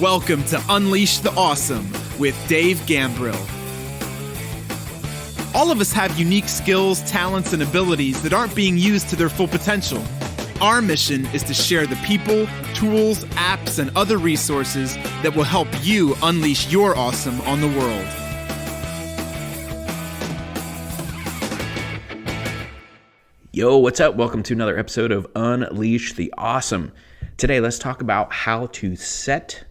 Welcome to Unleash the Awesome with Dave Gambrill. All of us have unique skills, talents, and abilities that aren't being used to their full potential. Our mission is to share the people, tools, apps, and other resources that will help you unleash your awesome on the world. Yo, what's up? Welcome to another episode of Unleash the Awesome. Today, let's talk about how to set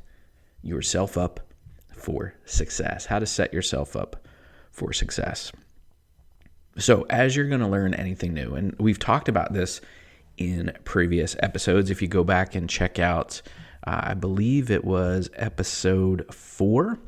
yourself up for success. How to set yourself up for success. So, as you're going to learn anything new, and we've talked about this in previous episodes. If you go back and check out, I believe it was episode 4,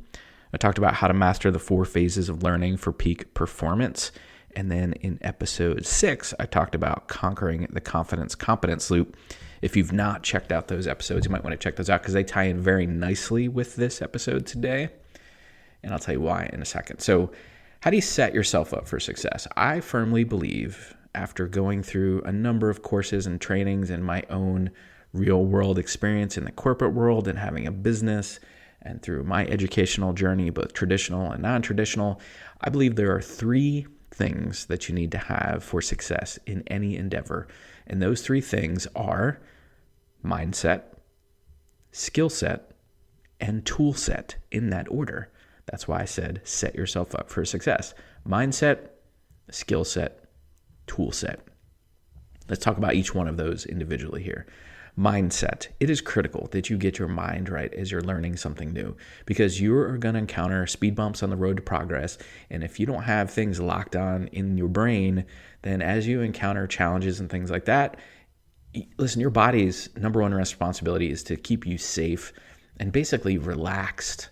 I talked about how to master the 4 phases of learning for peak performance. And then in episode 6, I talked about conquering the confidence-competence loop. If you've not checked out those episodes, you might want to check those out because they tie in very nicely with this episode today. And I'll tell you why in a second. So how do you set yourself up for success? I firmly believe, after going through a number of courses and trainings and my own real-world experience in the corporate world and having a business, and through my educational journey, both traditional and non-traditional, I believe there are 3 things that you need to have for success in any endeavor. And those 3 things are mindset, skill set, and tool set, in that order. That's why I said set yourself up for success. Mindset, skill set, tool set. Let's talk about each one of those individually here. Mindset. It is critical that you get your mind right as you're learning something new, because you are going to encounter speed bumps on the road to progress. And if you don't have things locked on in your brain, then as you encounter challenges and things like that, listen, your body's number one responsibility is to keep you safe and basically relaxed,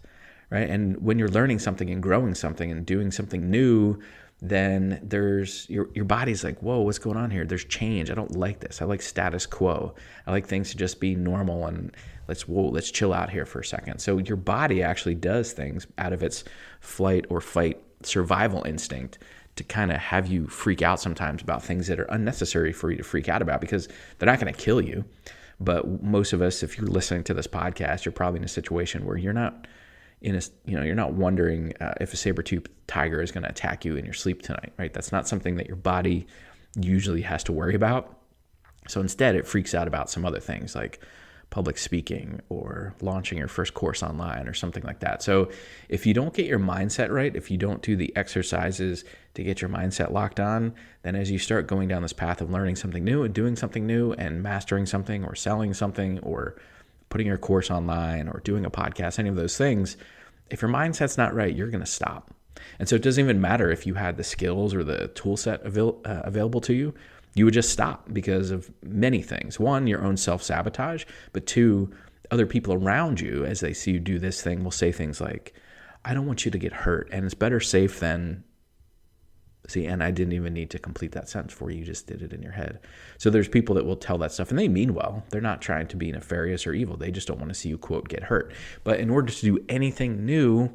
right? And when you're learning something and growing something and doing something new, then there's your body's like, whoa, what's going on here? There's change. I don't like this. I like status quo. I like things to just be normal and let's chill out here for a second. So your body actually does things out of its flight or fight survival instinct to kind of have you freak out sometimes about things that are unnecessary for you to freak out about, because they're not going to kill you. But most of us, if you're listening to this podcast, you're probably in a situation where you're not you're not wondering if a saber-toothed tiger is going to attack you in your sleep tonight, right? That's not something that your body usually has to worry about. So instead, it freaks out about some other things like public speaking or launching your first course online or something like that. So if you don't get your mindset right, if you don't do the exercises to get your mindset locked on, then as you start going down this path of learning something new and doing something new and mastering something or selling something or putting your course online or doing a podcast, any of those things, if your mindset's not right, you're going to stop. And so it doesn't even matter if you had the skills or the tool set available to you. You would just stop because of many things. 1, your own self-sabotage, but 2, other people around you, as they see you do this thing, will say things like, I don't want you to get hurt, and it's better safe than... See, and I didn't even need to complete that sentence for you. You just did it in your head. So there's people that will tell that stuff, and they mean well. They're not trying to be nefarious or evil. They just don't want to see you, quote, get hurt. But in order to do anything new,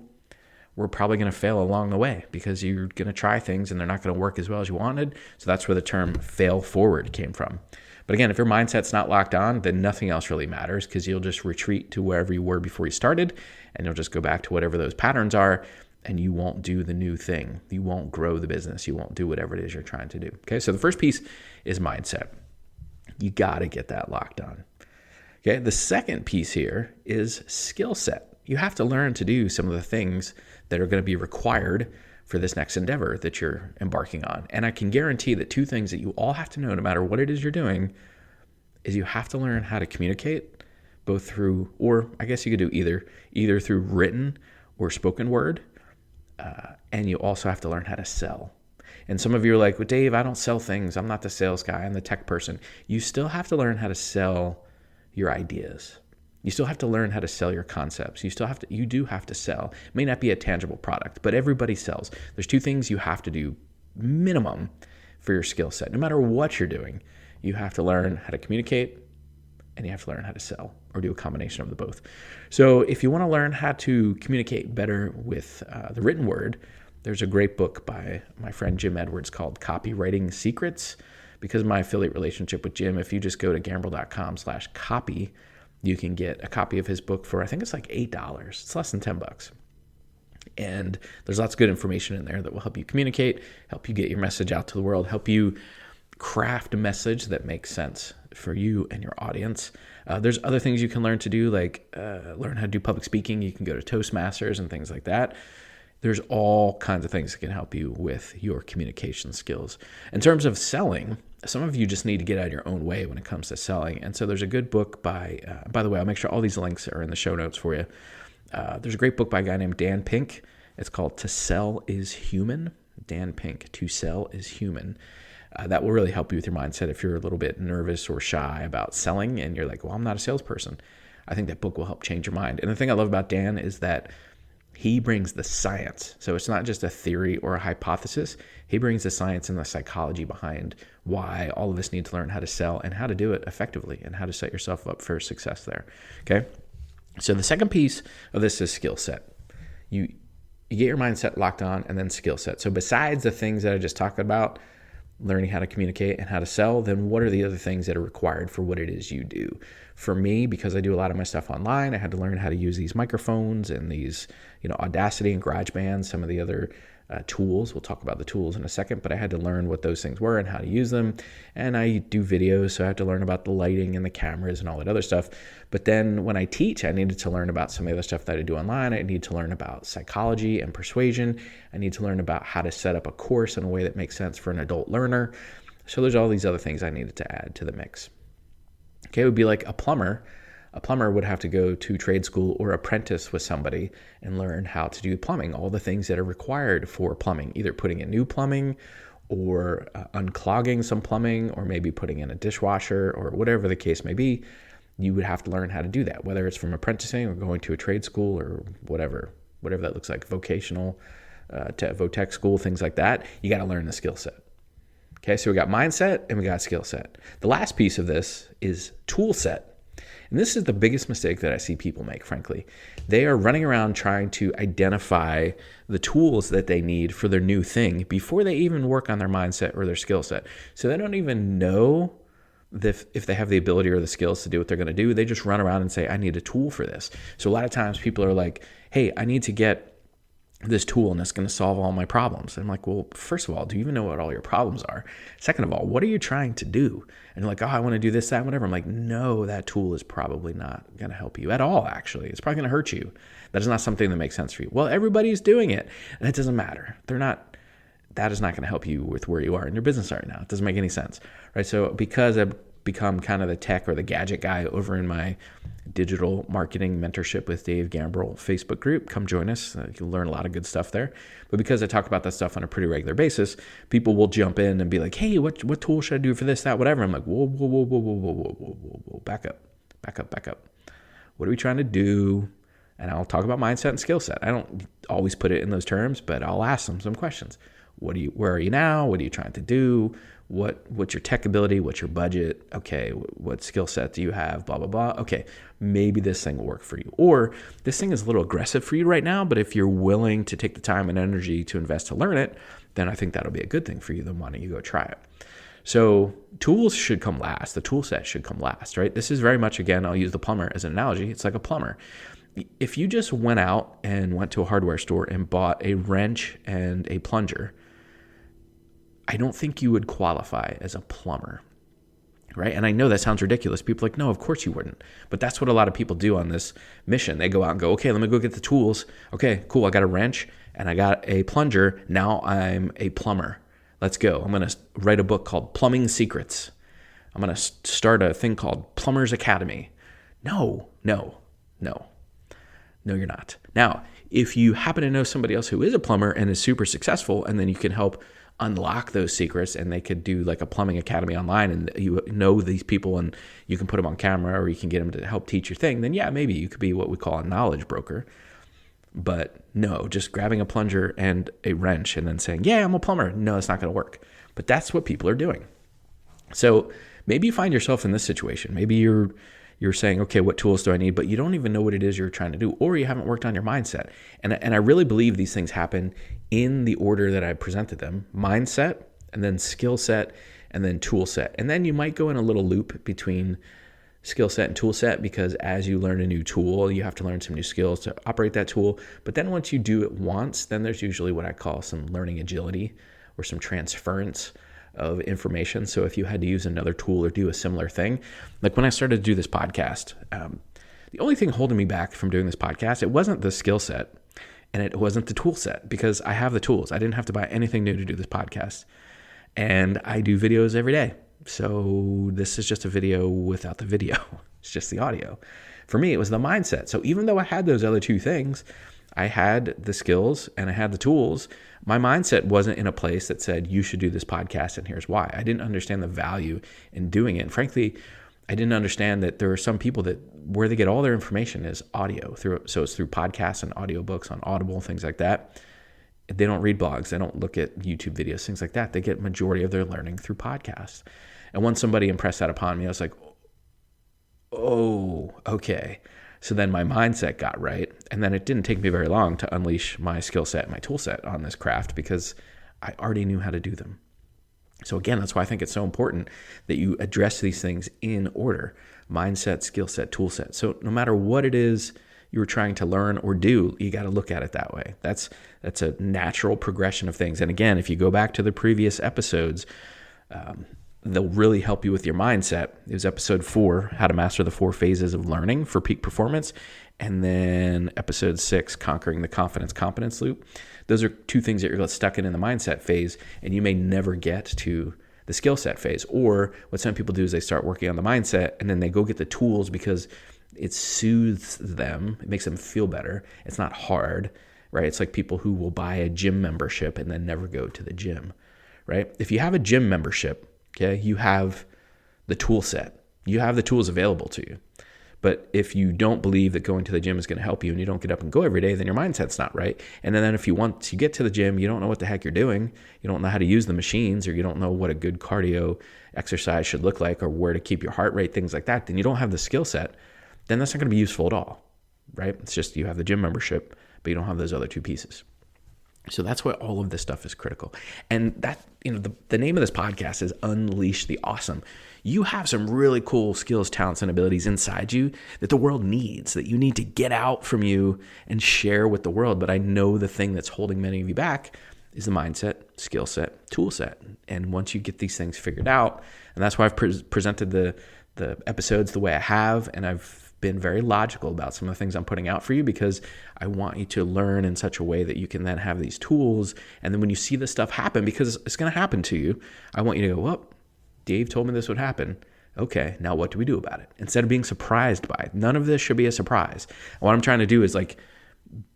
we're probably going to fail along the way, because you're going to try things and they're not going to work as well as you wanted. So that's where the term fail forward came from. But again, if your mindset's not locked on, then nothing else really matters, because you'll just retreat to wherever you were before you started, and you'll just go back to whatever those patterns are. And you won't do the new thing. You won't grow the business. You won't do whatever it is you're trying to do. Okay, so the first piece is mindset. You got to get that locked on. Okay, the second piece here is skill set. You have to learn to do some of the things that are going to be required for this next endeavor that you're embarking on. And I can guarantee that 2 things that you all have to know, no matter what it is you're doing, is you have to learn how to communicate, both through, or I guess you could do either through written or spoken word. And you also have to learn how to sell. And some of you are like, well, Dave, I don't sell things. I'm not the sales guy. I'm the tech person. You still have to learn how to sell your ideas. You still have to learn how to sell your concepts. You do have to sell. It may not be a tangible product, but everybody sells. There's 2 things you have to do minimum for your skill set. No matter what you're doing, you have to learn how to communicate and you have to learn how to sell, or do a combination of the both. So if you want to learn how to communicate better with the written word, there's a great book by my friend Jim Edwards called Copywriting Secrets. Because of my affiliate relationship with Jim, if you just go to gambrill.com/copy, you can get a copy of his book for, I think it's like $8. It's less than $10. And there's lots of good information in there that will help you communicate, help you get your message out to the world, help you craft a message that makes sense for you and your audience. There's other things you can learn to do, like learn how to do public speaking. You can go to Toastmasters and things like that. There's all kinds of things that can help you with your communication skills. In terms of selling, some of you just need to get out of your own way when it comes to selling. And so there's a good book by the way, I'll make sure all these links are in the show notes for you. There's a great book by a guy named Dan Pink. It's called To Sell is Human. Dan Pink, To Sell is Human. That will really help you with your mindset if you're a little bit nervous or shy about selling and you're like, well, I'm not a salesperson. I think that book will help change your mind. And the thing I love about Dan is that he brings the science. So it's not just a theory or a hypothesis. He brings the science and the psychology behind why all of us need to learn how to sell and how to do it effectively and how to set yourself up for success there. Okay. So the second piece of this is skill set. You get your mindset locked on and then skill set. So besides the things that I just talked about, learning how to communicate and how to sell, then what are the other things that are required for what it is you do? For me, because I do a lot of my stuff online, I had to learn how to use these microphones and these, Audacity and GarageBand, some of the other tools. We'll talk about the tools in a second, but I had to learn what those things were and how to use them. And I do videos, so I have to learn about the lighting and the cameras and all that other stuff. But then when I teach, I needed to learn about some of the other stuff that I do online. I need to learn about psychology and persuasion. I need to learn about how to set up a course in a way that makes sense for an adult learner. So there's all these other things I needed to add to the mix. Okay, it would be like a plumber. A plumber would have to go to trade school or apprentice with somebody and learn how to do plumbing, all the things that are required for plumbing, either putting in new plumbing or unclogging some plumbing or maybe putting in a dishwasher or whatever the case may be. You would have to learn how to do that, whether it's from apprenticing or going to a trade school or whatever that looks like, vocational, vo-tech school, things like that. You got to learn the skill set. Okay, so we got mindset and we got skill set. The last piece of this is tool set. And this is the biggest mistake that I see people make, frankly. They are running around trying to identify the tools that they need for their new thing before they even work on their mindset or their skill set. So they don't even know if they have the ability or the skills to do what they're going to do. They just run around and say, I need a tool for this. So a lot of times people are like, hey, I need to get this tool and it's going to solve all my problems. And I'm like, well, first of all, do you even know what all your problems are? Second of all, what are you trying to do? And you're like, oh, I want to do this, that, whatever. I'm like, no, that tool is probably not going to help you at all, actually. It's probably going to hurt you. That is not something that makes sense for you. Well, everybody's doing it. And it doesn't matter. That is not going to help you with where you are in your business right now. It doesn't make any sense, right? So because I've become kind of the tech or the gadget guy over in my digital marketing mentorship with Dave Gambrell Facebook group, come join us. You'll learn a lot of good stuff there. But because I talk about that stuff on a pretty regular basis, people will jump in and be like, hey, what tool should I do for this, that, whatever? I'm like, whoa, back up. What are we trying to do? And I'll talk about mindset and skill set. I don't always put it in those terms, but I'll ask them some questions. Where are you now? What are you trying to do? What's your tech ability? What's your budget? Okay, what skill set do you have? Blah, blah, blah. Okay, maybe this thing will work for you. Or this thing is a little aggressive for you right now, but if you're willing to take the time and energy to invest to learn it, then I think that'll be a good thing for you. Then why don't you go try it? So tools should come last. The tool set should come last, right? This is very much, again, I'll use the plumber as an analogy. It's like a plumber. If you just went out and went to a hardware store and bought a wrench and a plunger, I don't think you would qualify as a plumber, right? And I know that sounds ridiculous. People are like, no, of course you wouldn't. But that's what a lot of people do on this mission. They go out and go, okay, let me go get the tools. Okay, cool. I got a wrench and I got a plunger. Now I'm a plumber. Let's go. I'm going to write a book called Plumbing Secrets. I'm going to start a thing called Plumbers Academy. No, you're not. Now, if you happen to know somebody else who is a plumber and is super successful, and then you can help unlock those secrets, and they could do like a plumbing academy online, and you know these people and you can put them on camera or you can get them to help teach your thing, then yeah, maybe you could be what we call a knowledge broker. But no, just grabbing a plunger and a wrench and then saying, yeah, I'm a plumber. No, it's not going to work. But that's what people are doing. So maybe you find yourself in this situation. Maybe you're saying, okay, what tools do I need? But you don't even know what it is you're trying to do, or you haven't worked on your mindset. And I really believe these things happen in the order that I presented them: mindset, and then skill set, and then tool set. And then you might go in a little loop between skill set and tool set, because as you learn a new tool, you have to learn some new skills to operate that tool. But then once you do it once, then there's usually what I call some learning agility or some transference of information. So if you had to use another tool or do a similar thing, like when I started to do this podcast, the only thing holding me back from doing this podcast, it wasn't the skill set and it wasn't the tool set, because I have the tools. I didn't have to buy anything new to do this podcast. And I do videos every day. So this is just a video without the video. It's just the audio. For me, it was the mindset. So even though I had those other two things, I had the skills and I had the tools, my mindset wasn't in a place that said, you should do this podcast and here's why. I didn't understand the value in doing it. And frankly, I didn't understand that there are some people that where they get all their information is audio. So it's through podcasts and audiobooks on Audible, things like that. They don't read blogs. They don't look at YouTube videos, things like that. They get majority of their learning through podcasts. And once somebody impressed that upon me, I was like, oh, okay. So then my mindset got right. And then it didn't take me very long to unleash my skill set and my tool set on this craft, because I already knew how to do them. So again, that's why I think it's so important that you address these things in order: mindset, skill set, tool set. So no matter what it is you were trying to learn or do, you got to look at it that way. That's a natural progression of things. And again, if you go back to the previous episodes, they'll really help you with your mindset. It was episode 4, how to master the 4 phases of learning for peak performance. And then episode 6, conquering the confidence-competence loop. Those are 2 things that you're stuck in the mindset phase, and you may never get to the skill set phase. Or what some people do is they start working on the mindset and then they go get the tools because it soothes them. It makes them feel better. It's not hard, right? It's like people who will buy a gym membership and then never go to the gym, right? If you have a gym membership, okay, you have the tool set. You have the tools available to you. But if you don't believe that going to the gym is going to help you and you don't get up and go every day, then your mindset's not right. And then if you want to get to the gym, you don't know what the heck you're doing. You don't know how to use the machines, or you don't know what a good cardio exercise should look like, or where to keep your heart rate, things like that. Then you don't have the skill set. Then that's not going to be useful at all, right? It's just you have the gym membership, but you don't have those other 2 pieces. So that's why all of this stuff is critical. And that, the name of this podcast is Unleash the Awesome. You have some really cool skills, talents, and abilities inside you that the world needs, that you need to get out from you and share with the world. But I know the thing that's holding many of you back is the mindset, skill set, tool set. And once you get these things figured out, and that's why I've presented the episodes the way I have, and I've been very logical about some of the things I'm putting out for you, because I want you to learn in such a way that you can then have these tools. And then when you see this stuff happen, because it's going to happen to you, I want you to go, well, Dave told me this would happen. Okay, now what do we do about it? Instead of being surprised by it. None of this should be a surprise. And what I'm trying to do is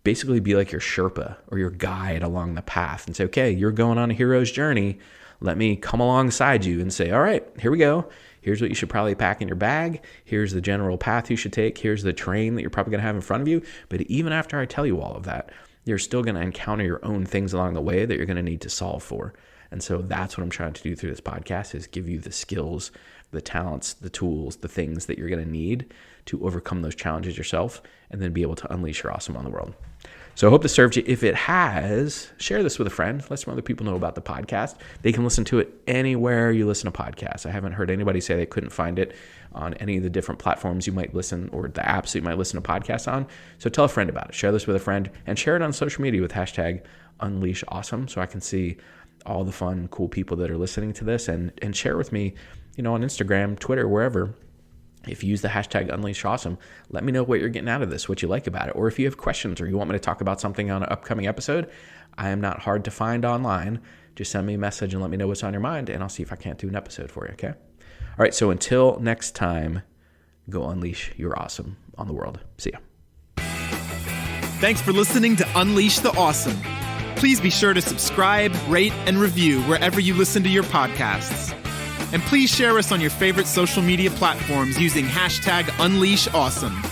basically be like your Sherpa or your guide along the path and say, okay, you're going on a hero's journey. Let me come alongside you and say, all right, here we go. Here's what you should probably pack in your bag. Here's the general path you should take. Here's the terrain that you're probably going to have in front of you. But even after I tell you all of that, you're still going to encounter your own things along the way that you're going to need to solve for. And so that's what I'm trying to do through this podcast, is give you the skills, the talents, the tools, the things that you're going to need to overcome those challenges yourself, and then be able to unleash your awesome on the world. So I hope this served you. If it has, share this with a friend. Let some other people know about the podcast. They can listen to it anywhere you listen to podcasts. I haven't heard anybody say they couldn't find it on any of the different platforms you might listen, or the apps that you might listen to podcasts on. So tell a friend about it. Share this with a friend, and share it on social media with hashtag #UnleashAwesome, so I can see all the fun, cool people that are listening to this, and share with me, on Instagram, Twitter, wherever. If you use the hashtag #UnleashAwesome, let me know what you're getting out of this, what you like about it. Or if you have questions, or you want me to talk about something on an upcoming episode, I am not hard to find online. Just send me a message and let me know what's on your mind, and I'll see if I can't do an episode for you, okay? All right, so until next time, go unleash your awesome on the world. See ya. Thanks for listening to Unleash the Awesome. Please be sure to subscribe, rate, and review wherever you listen to your podcasts. And please share us on your favorite social media platforms using hashtag #UnleashAwesome.